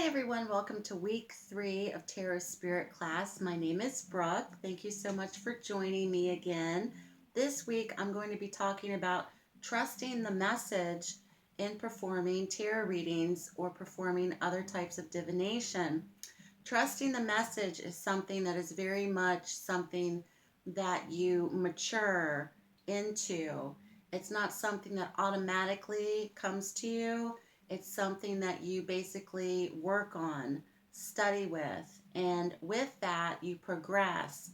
Hi everyone, welcome to week 3 of Tarot Spirit class. My name is Brooke. Thank you so much for joining me again. This week I'm going to be talking about trusting the message in performing tarot readings or performing other types of divination. Trusting the message is something that is very much something that you mature into. It's not something that automatically comes to you. It's something that you basically work on, study with, and with that you progress,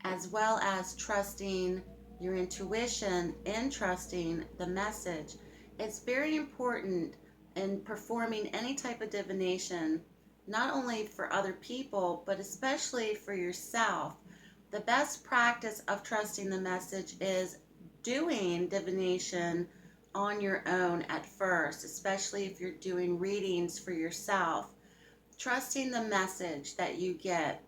as well as trusting your intuition and trusting the message. It's very important in performing any type of divination, not only for other people, but especially for yourself. The best practice of trusting the message is doing divination on your own at first, especially if you're doing readings for yourself. Trusting the message that you get.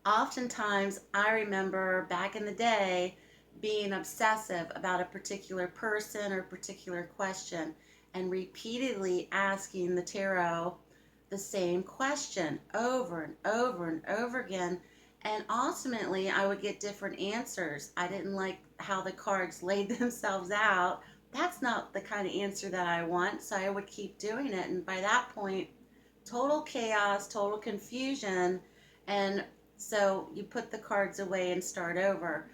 Oftentimes, I remember back in the day being obsessive about a particular person or particular question and repeatedly asking the tarot the same question over and over and over again. And ultimately, I would get different answers. I didn't like how the cards laid themselves out. That's not the kind of answer that I want. So I would keep doing it. And by that point, total chaos, total confusion. And so you put the cards away and start over.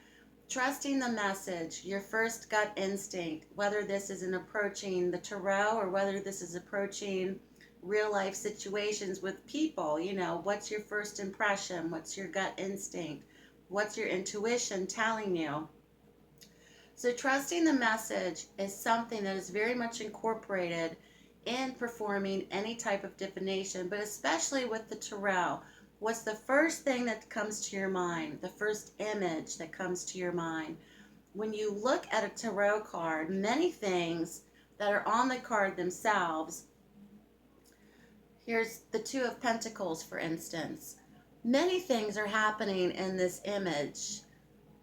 Trusting the message, your first gut instinct, whether this is in approaching the tarot or whether this is approaching real life situations with people. What's your first impression? What's your gut instinct? What's your intuition telling you? So, trusting the message is something that is very much incorporated in performing any type of divination, but especially with the tarot. What's the first thing that comes to your mind? The first image that comes to your mind? When you look at a tarot card, many things that are on the card themselves, here's the Two of Pentacles, for instance. Many things are happening in this image.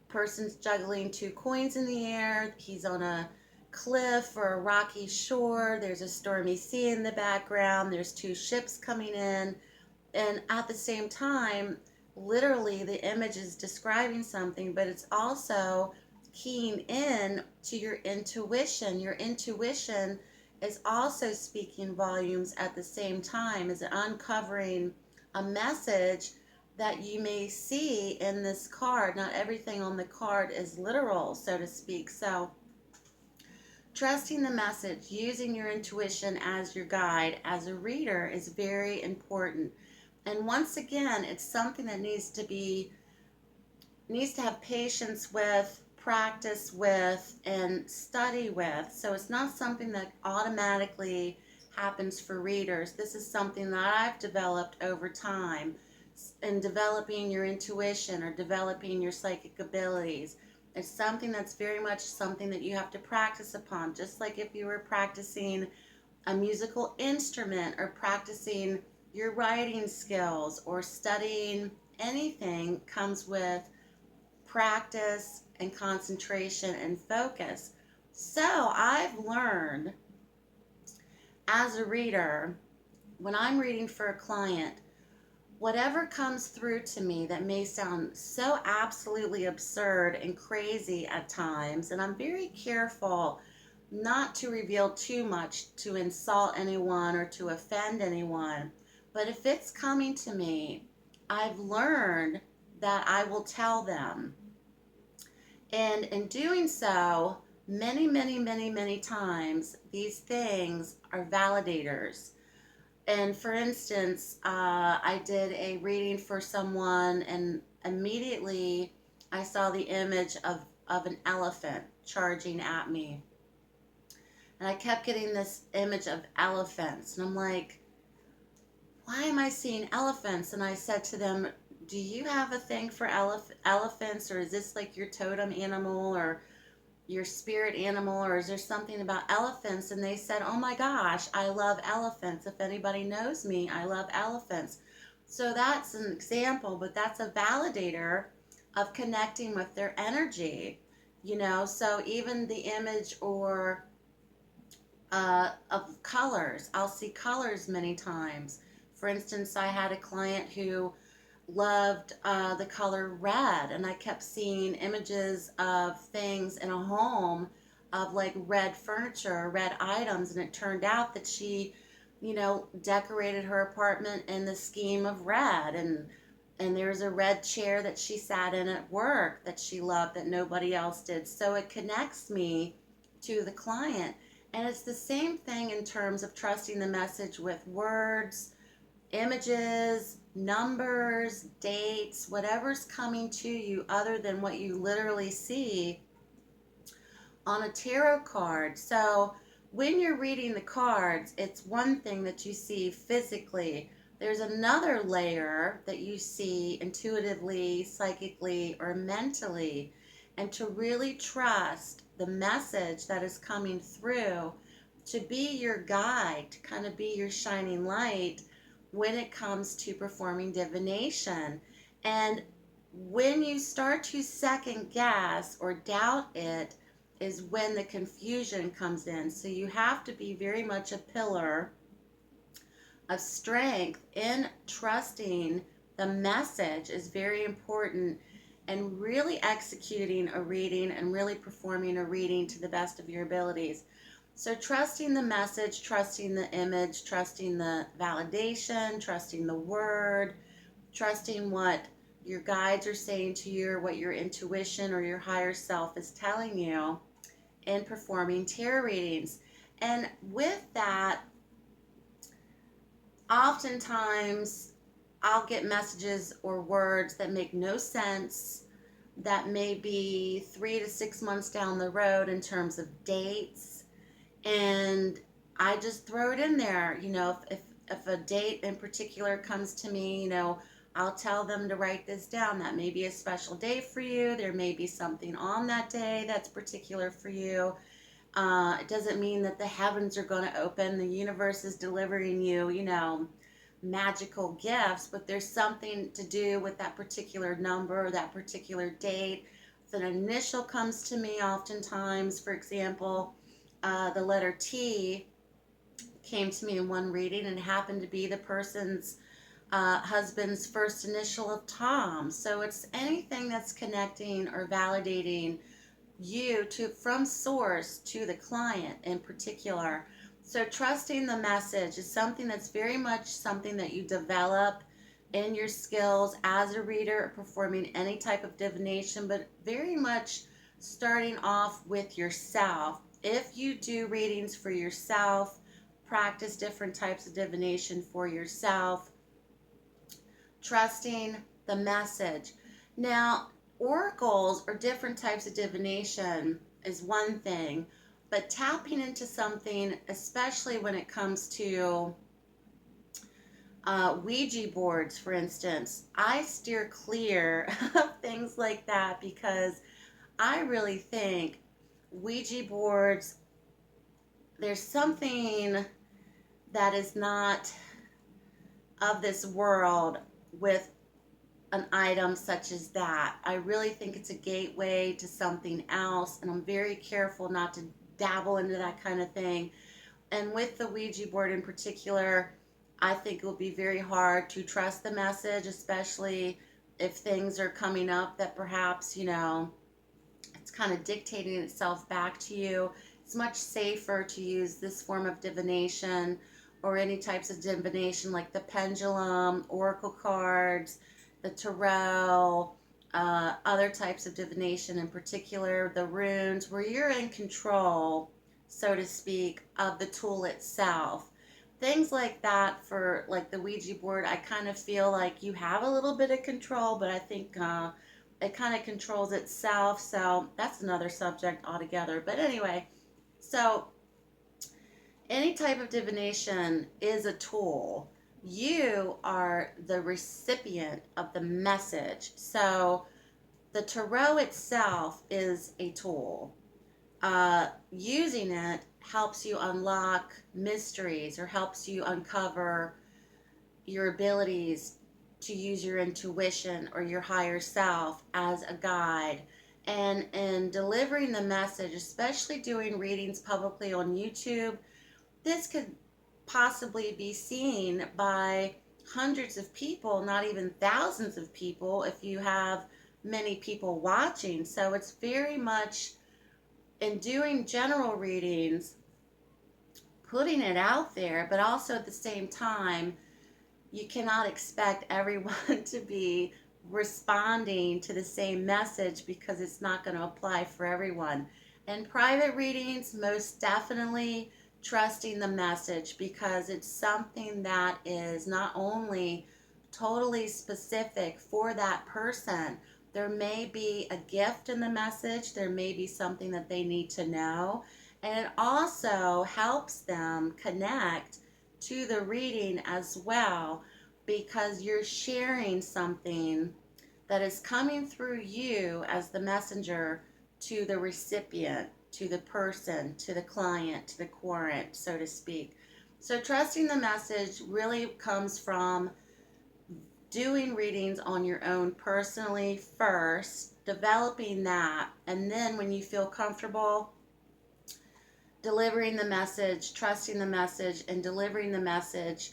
Person's juggling two coins in the air. He's on a cliff or a rocky shore. There's a stormy sea in the background. There's two ships coming in. And at the same time, literally the image is describing something, but it's also keying in to your intuition. Your intuition is also speaking volumes at the same time, is uncovering a message that you may see in this card. Not everything on the card is literal, so to speak. So, trusting the message, using your intuition as your guide, as a reader, is very important. And once again, it's something that needs to have patience with, practice with, and study with. So it's not something that automatically happens for readers. This is something that I've developed over time in developing your intuition or developing your psychic abilities. It's something that's very much something that you have to practice upon, just like if you were practicing a musical instrument or practicing your writing skills or studying anything. Comes with practice and concentration and focus. So I've learned as a reader, when I'm reading for a client, whatever comes through to me that may sound so absolutely absurd and crazy at times, and I'm very careful not to reveal too much to insult anyone or to offend anyone, but if it's coming to me, I've learned that I will tell them. And in doing so, many, many, many, many times, these things are validators. And for instance, I did a reading for someone, and immediately I saw the image of an elephant charging at me. And I kept getting this image of elephants. And I'm like, why am I seeing elephants? And I said to them, do you have a thing for elephants? Or is this like your totem animal or your spirit animal? Or is there something about elephants? And they said, oh my gosh, I love elephants. If anybody knows me, I love elephants. So that's an example, but that's a validator of connecting with their energy. So even the image or of colors, I'll see colors many times. For instance, I had a client who loved the color red, and I kept seeing images of things in a home of like red furniture, red items, and it turned out that she, decorated her apartment in the scheme of red, and there's a red chair that she sat in at work that she loved that nobody else did. So it connects me to the client. And it's the same thing in terms of trusting the message with words, images, numbers, dates, whatever's coming to you other than what you literally see on a tarot card. So when you're reading the cards, it's one thing that you see physically. There's another layer that you see intuitively, psychically, or mentally. And to really trust the message that is coming through to be your guide, to kind of be your shining light when it comes to performing divination. And when you start to second guess or doubt it, is when the confusion comes in. So you have to be very much a pillar of strength in trusting the message is very important, and really executing a reading and really performing a reading to the best of your abilities. So trusting the message, trusting the image, trusting the validation, trusting the word, trusting what your guides are saying to you, or what your intuition or your higher self is telling you in performing tarot readings. And with that, oftentimes I'll get messages or words that make no sense, that may be 3 to 6 months down the road in terms of dates. And I just throw it in there. If a date in particular comes to me, I'll tell them to write this down. That may be a special day for you. There may be something on that day that's particular for you. It doesn't mean that the heavens are going to open, the universe is delivering you, magical gifts, but there's something to do with that particular number or that particular date. If an initial comes to me, oftentimes, for example, the letter T came to me in one reading and happened to be the person's husband's first initial of Tom. So it's anything that's connecting or validating you to from source to the client in particular. So trusting the message is something that's very much something that you develop in your skills as a reader or performing any type of divination, but very much starting off with yourself. If you do readings for yourself, practice different types of divination for yourself, trusting the message. Now, oracles or different types of divination is one thing, but tapping into something, especially when it comes to Ouija boards, for instance, I steer clear of things like that because I really think Ouija boards, there's something that is not of this world with an item such as that. I really think it's a gateway to something else, and I'm very careful not to dabble into that kind of thing. And with the Ouija board in particular, I think it will be very hard to trust the message, especially if things are coming up that perhaps, it's kind of dictating itself back to you. It's much safer to use this form of divination or any types of divination like the pendulum, oracle cards, the tarot, other types of divination, in particular the runes, where you're in control, so to speak, of the tool itself. Things like that, for like the Ouija board, I kind of feel like you have a little bit of control, but I think it kind of controls itself. So that's another subject altogether. But anyway, so any type of divination is a tool. You are the recipient of the message. So the tarot itself is a tool. Using it helps you unlock mysteries or helps you uncover your abilities to use your intuition or your higher self as a guide. And in delivering the message, especially doing readings publicly on YouTube, this could possibly be seen by hundreds of people, not even thousands of people, if you have many people watching. So it's very much in doing general readings, putting it out there, but also at the same time, you cannot expect everyone to be responding to the same message because it's not going to apply for everyone. In private readings, most definitely trusting the message because it's something that is not only totally specific for that person. There may be a gift in the message, there may be something that they need to know, and it also helps them connect to the reading as well because you're sharing something that is coming through you as the messenger to the recipient, to the person, to the client, to the querent, so to speak. So, trusting the message really comes from doing readings on your own personally first, developing that, and then when you feel comfortable delivering the message, trusting the message, and delivering the message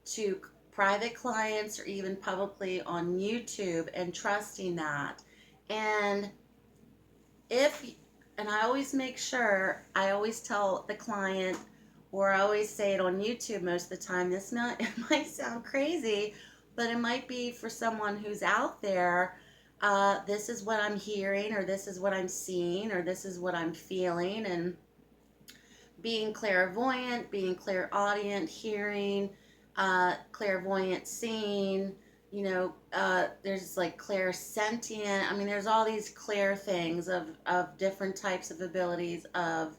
to private clients or even publicly on YouTube and trusting that. And if, and I always make sure, I always tell the client, or I always say it on YouTube most of the time, it might sound crazy, but it might be for someone who's out there. This is what I'm hearing, or this is what I'm seeing, or this is what I'm feeling, and being clairvoyant, being clairaudient, hearing, clairvoyant, seeing, there's like clairsentient. I mean, there's all these clair things of different types of abilities, of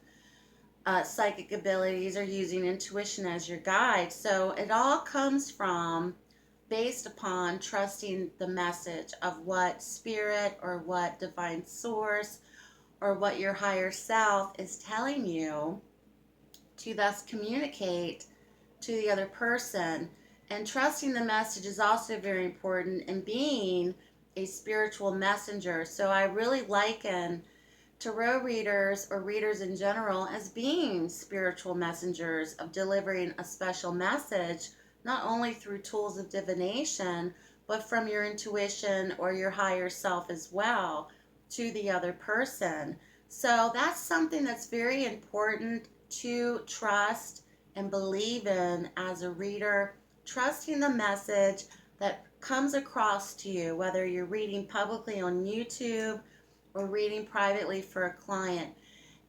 psychic abilities, or using intuition as your guide. So it all comes from based upon trusting the message of what spirit or what divine source or what your higher self is telling you to thus communicate to the other person. And trusting the message is also very important in being a spiritual messenger. So I really liken tarot readers or readers in general as being spiritual messengers of delivering a special message, not only through tools of divination, but from your intuition or your higher self as well to the other person. So that's something that's very important to trust and believe in as a reader, trusting the message that comes across to you, whether you're reading publicly on YouTube or reading privately for a client,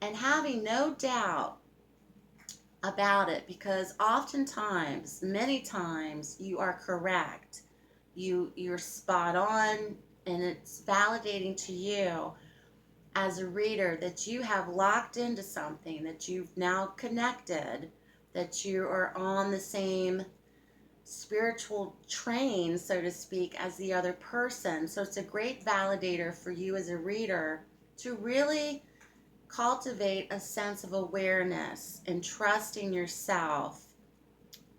and having no doubt about it, because oftentimes, many times, you are correct. You're spot on, and it's validating to you as a reader that you have locked into something, that you've now connected, that you are on the same spiritual train, so to speak, as the other person. So it's a great validator for you as a reader to really cultivate a sense of awareness and trusting yourself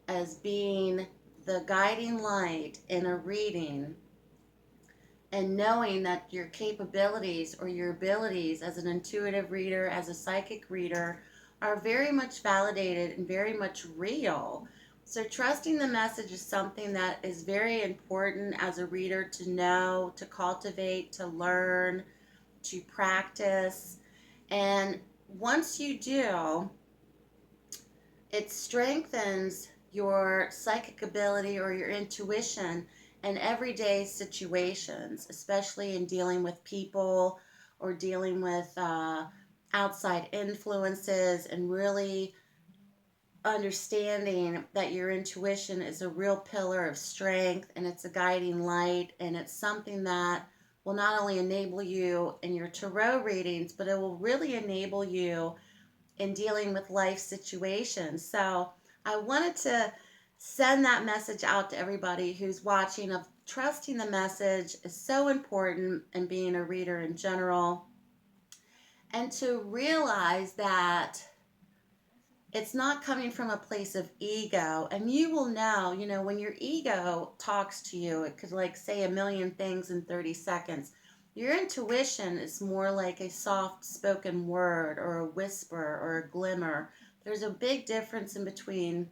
as being the guiding light in a reading, and knowing that your capabilities or your abilities as an intuitive reader, as a psychic reader, are very much validated and very much real. So trusting the message is something that is very important as a reader to know, to cultivate, to learn, to practice. And once you do, it strengthens your psychic ability or your intuition in everyday situations, especially in dealing with people or dealing with outside influences, and really understanding that your intuition is a real pillar of strength, and it's a guiding light, and it's something that will not only enable you in your tarot readings, but it will really enable you in dealing with life situations. So I wanted to send that message out to everybody who's watching, of trusting the message is so important in being a reader in general, and to realize that it's not coming from a place of ego. And you will know, when your ego talks to you, it could like say a million things in 30 seconds. Your intuition is more like a soft spoken word or a whisper or a glimmer. There's a big difference in between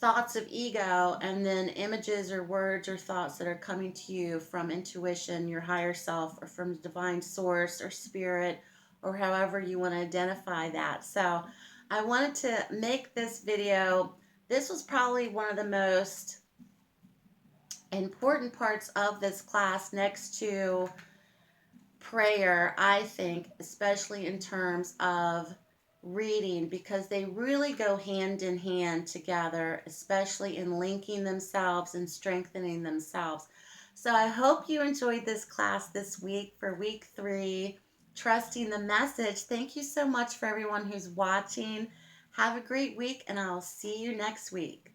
thoughts of ego, and then images or words or thoughts that are coming to you from intuition, your higher self, or from divine source or spirit, or however you want to identify that. So I wanted to make this video. This was probably one of the most important parts of this class, next to prayer, I think, especially in terms of reading, because they really go hand in hand together, especially in linking themselves and strengthening themselves. So I hope you enjoyed this class this week for week 3, Trusting the Message. Thank you so much for everyone who's watching. Have a great week, and I'll see you next week.